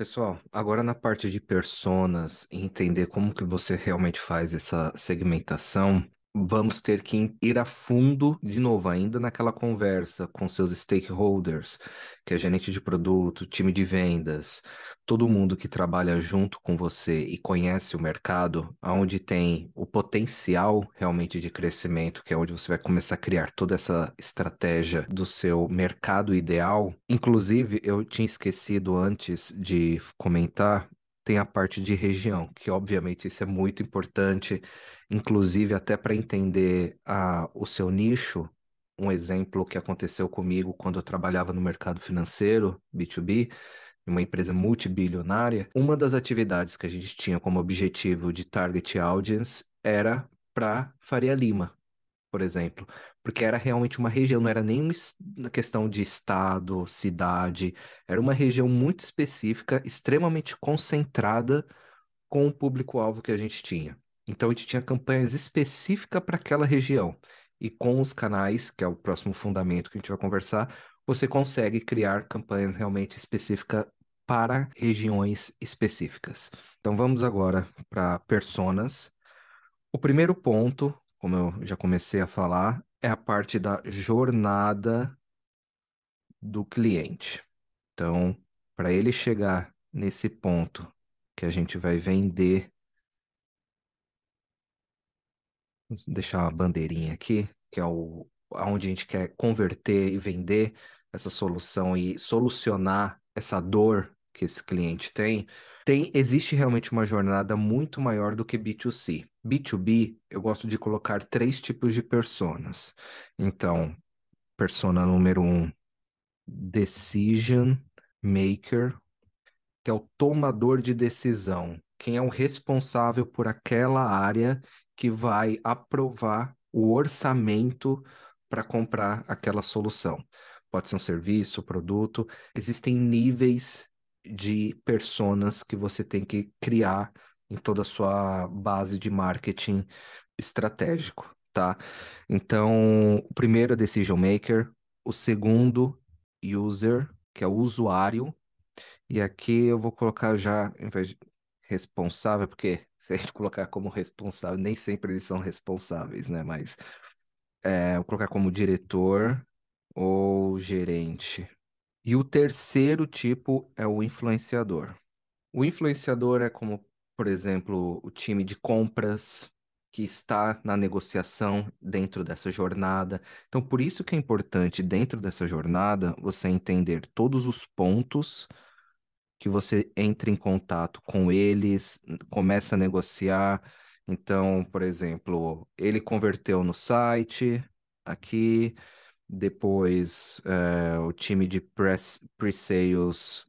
Pessoal, agora na parte de personas, e entender como que você realmente faz essa segmentação, vamos ter que ir a fundo de novo, ainda naquela conversa com seus stakeholders, que é gerente de produto, time de vendas, todo mundo que trabalha junto com você e conhece o mercado, aonde tem o potencial realmente de crescimento, que é onde você vai começar a criar toda essa estratégia do seu mercado ideal. Inclusive, eu tinha esquecido antes de comentar, tem a parte de região, que obviamente isso é muito importante, inclusive até para entender o seu nicho. Um exemplo que aconteceu comigo quando eu trabalhava no mercado financeiro, B2B, uma empresa multibilionária, uma das atividades que a gente tinha como objetivo de target audience era para Faria Lima, por exemplo, porque era realmente uma região, não era nem uma questão de estado, cidade, era uma região muito específica, extremamente concentrada com o público-alvo que a gente tinha. Então a gente tinha campanhas específicas para aquela região. E com os canais, que é o próximo fundamento que a gente vai conversar, você consegue criar campanhas realmente específicas para regiões específicas. Então vamos agora para personas. O primeiro ponto, como eu já comecei a falar, é a parte da jornada do cliente. Então, para ele chegar nesse ponto que a gente vai vender, vou deixar uma bandeirinha aqui, que é o aonde a gente quer converter e vender essa solução e solucionar essa dor que esse cliente existe realmente uma jornada muito maior do que B2C. B2B, eu gosto de colocar três tipos de personas. Então, persona número um, decision maker, que é o tomador de decisão. Quem é o responsável por aquela área que vai aprovar o orçamento para comprar aquela solução. Pode ser um serviço, produto. Existem níveis de personas que você tem que criar em toda a sua base de marketing estratégico, tá? Então, o primeiro é decision maker, o segundo, user, que é o usuário, e aqui eu vou colocar já, em vez de responsável, porque se a gente colocar como responsável, nem sempre eles são responsáveis, né? Mas eu vou colocar como diretor ou gerente. E o terceiro tipo é o influenciador. O influenciador é como, por exemplo, o time de compras que está na negociação dentro dessa jornada. Então, por isso que é importante, dentro dessa jornada, você entender todos os pontos que você entre em contato com eles, começa a negociar. Então, por exemplo, ele converteu no site aqui, depois o time de pre-sales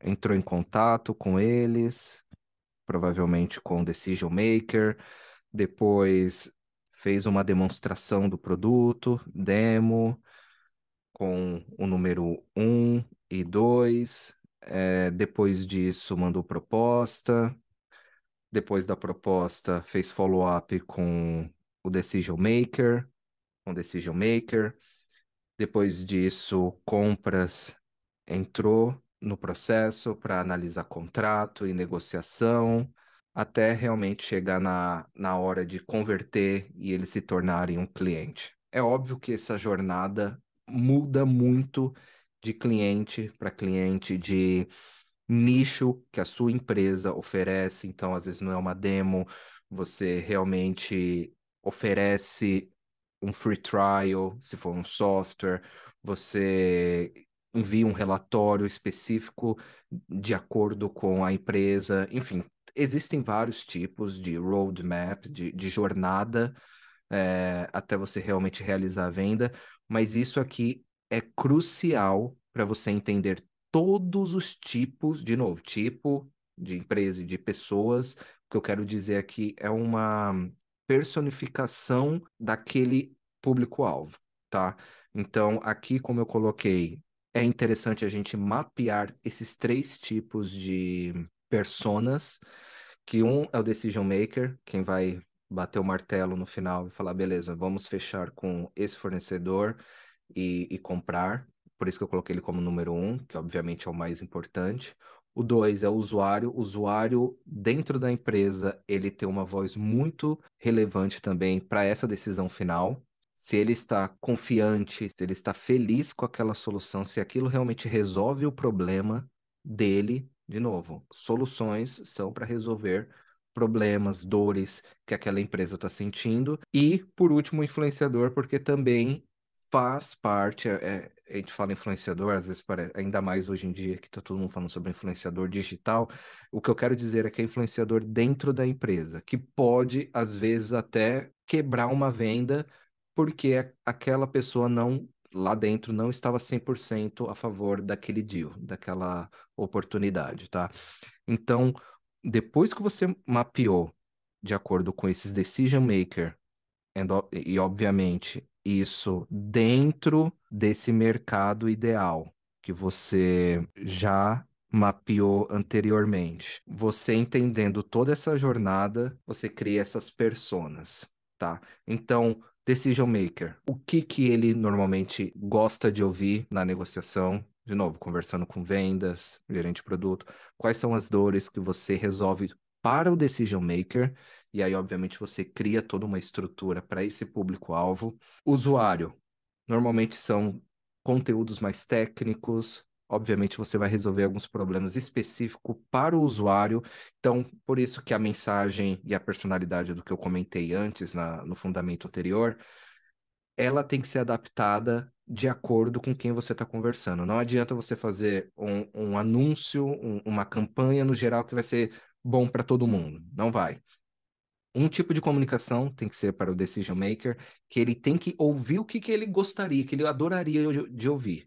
entrou em contato com eles, provavelmente com o decision maker, depois fez uma demonstração do produto, demo, com o número um e 2. Depois disso, mandou proposta. Depois da proposta, fez follow-up o decision maker, com o decision maker. Depois disso, compras entrou no processo para analisar contrato e negociação, até realmente chegar na hora de converter e eles se tornarem um cliente. É óbvio que essa jornada muda muito de cliente para cliente, de nicho que a sua empresa oferece. Então, às vezes não é uma demo, você realmente oferece um free trial, se for um software, você envia um relatório específico de acordo com a empresa. Enfim, existem vários tipos de roadmap, de jornada, até você realmente realizar a venda, mas isso aqui é crucial para você entender todos os tipos, de novo, tipo de empresa e de pessoas. O que eu quero dizer aqui é uma personificação daquele público-alvo, tá? Então, aqui, como eu coloquei, é interessante a gente mapear esses três tipos de personas, que um é o decision maker, quem vai bater o martelo no final e falar, beleza, vamos fechar com esse fornecedor e comprar. Por isso que eu coloquei ele como número um, que obviamente é o mais importante. O dois é o usuário. O usuário dentro da empresa, ele tem uma voz muito relevante também para essa decisão final. Se ele está confiante, se ele está feliz com aquela solução, se aquilo realmente resolve o problema dele, de novo, soluções são para resolver problemas, dores que aquela empresa está sentindo. E, por último, o influenciador, porque também faz parte, a gente fala influenciador, às vezes parece, ainda mais hoje em dia que está todo mundo falando sobre influenciador digital, o que eu quero dizer é que é influenciador dentro da empresa, que pode, às vezes, até quebrar uma venda, porque aquela pessoa não, lá dentro, não estava 100% a favor daquele deal, daquela oportunidade, tá? Então, depois que você mapeou de acordo com esses decision maker, e obviamente isso dentro desse mercado ideal que você já mapeou anteriormente. Você entendendo toda essa jornada, você cria essas personas, tá? Então, decision maker, o que que ele normalmente gosta de ouvir na negociação? De novo, conversando com vendas, gerente de produto, quais são as dores que você resolve para o decision maker? E aí, obviamente, você cria toda uma estrutura para esse público-alvo. Usuário, normalmente são conteúdos mais técnicos. Obviamente, você vai resolver alguns problemas específicos para o usuário. Então, por isso que a mensagem e a personalidade do que eu comentei antes, no fundamento anterior, ela tem que ser adaptada de acordo com quem você está conversando. Não adianta você fazer um anúncio, uma campanha no geral que vai ser bom para todo mundo. Não vai. Um tipo de comunicação tem que ser para o decision maker, que ele tem que ouvir o que, que ele gostaria, que ele adoraria de ouvir.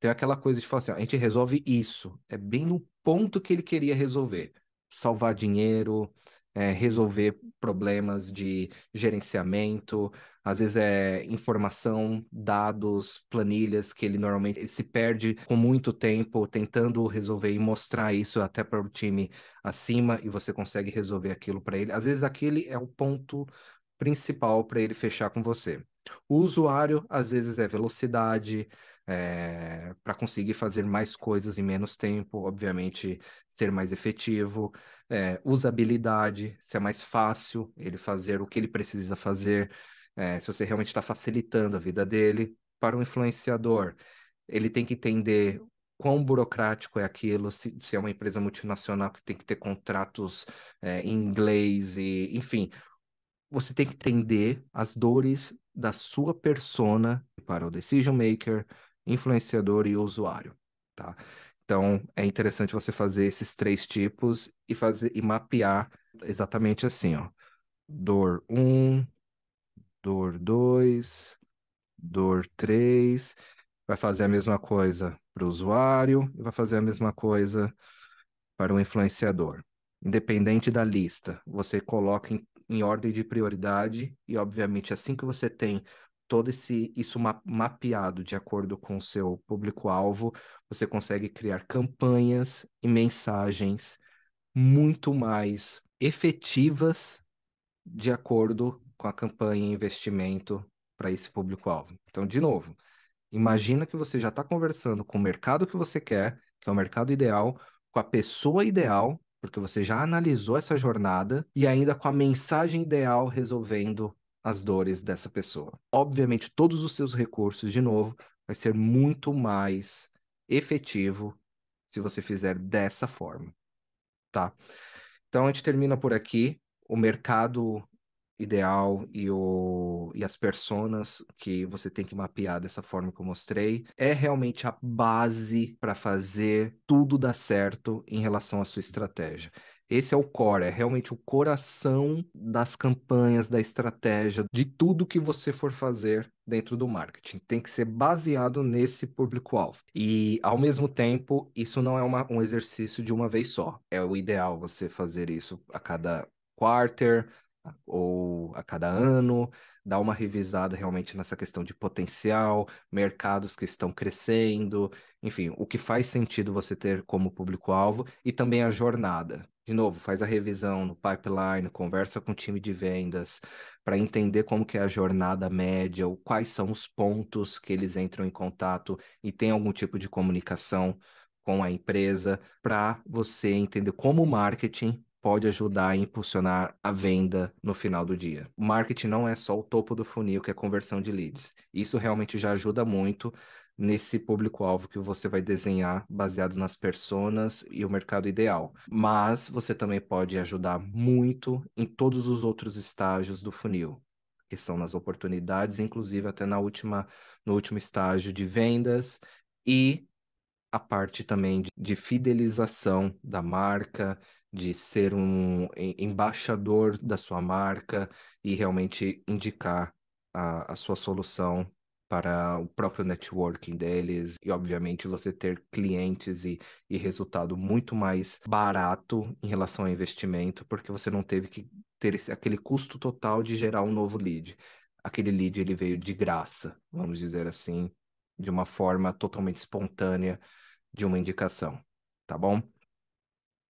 Tem aquela coisa de falar assim, ó, a gente resolve isso. É bem no ponto que ele queria resolver. Salvar dinheiro, resolver problemas de gerenciamento, às vezes é informação, dados, planilhas que ele normalmente ele se perde com muito tempo tentando resolver e mostrar isso até para o time acima e você consegue resolver aquilo para ele. Às vezes aquele é o ponto principal para ele fechar com você. O usuário, às vezes, é velocidade, para conseguir fazer mais coisas em menos tempo, obviamente, ser mais efetivo, usabilidade, se é mais fácil ele fazer o que ele precisa fazer, se você realmente está facilitando a vida dele. Para o influenciador, ele tem que entender quão burocrático é aquilo, se é uma empresa multinacional que tem que ter contratos, em inglês, e, enfim, você tem que entender as dores da sua persona para o decision maker, influenciador e usuário, tá? Então, é interessante você fazer esses três tipos e fazer e mapear exatamente assim, ó. Dor um, dor 2, dor 3. Vai fazer a mesma coisa para o usuário e vai fazer a mesma coisa para o influenciador. Independente da lista, você coloca em ordem de prioridade e, obviamente, assim que você tem todo isso mapeado de acordo com o seu público-alvo, você consegue criar campanhas e mensagens muito mais efetivas de acordo com a campanha e investimento para esse público-alvo. Então, de novo, imagina que você já está conversando com o mercado que você quer, que é o mercado ideal, com a pessoa ideal, porque você já analisou essa jornada, e ainda com a mensagem ideal resolvendo as dores dessa pessoa. Obviamente, todos os seus recursos, de novo, vai ser muito mais efetivo se você fizer dessa forma, tá? Então a gente termina por aqui. O mercado ideal e as personas que você tem que mapear dessa forma que eu mostrei é realmente a base para fazer tudo dar certo em relação à sua estratégia. Esse é o core, é realmente o coração das campanhas, da estratégia, de tudo que você for fazer dentro do marketing. Tem que ser baseado nesse público-alvo. E, ao mesmo tempo, isso não é um exercício de uma vez só. É o ideal você fazer isso a cada quarter, ou a cada ano, dar uma revisada realmente nessa questão de potencial, mercados que estão crescendo, enfim, o que faz sentido você ter como público-alvo e também a jornada. De novo, faz a revisão no pipeline, conversa com o time de vendas para entender como que é a jornada média, ou quais são os pontos que eles entram em contato e tem algum tipo de comunicação com a empresa, para você entender como o marketing pode ajudar a impulsionar a venda no final do dia. O marketing não é só o topo do funil, que é a conversão de leads. Isso realmente já ajuda muito nesse público-alvo que você vai desenhar baseado nas personas e o mercado ideal. Mas você também pode ajudar muito em todos os outros estágios do funil, que são nas oportunidades, inclusive até no último estágio de vendas e a parte também de fidelização da marca, de ser um embaixador da sua marca e realmente indicar a sua solução para o próprio networking deles e, obviamente, você ter clientes e resultado muito mais barato em relação ao investimento, porque você não teve que ter aquele custo total de gerar um novo lead. Aquele lead ele veio de graça, vamos dizer assim, de uma forma totalmente espontânea de uma indicação, tá bom?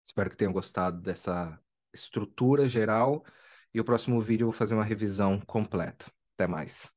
Espero que tenham gostado dessa estrutura geral e o próximo vídeo eu vou fazer uma revisão completa. Até mais.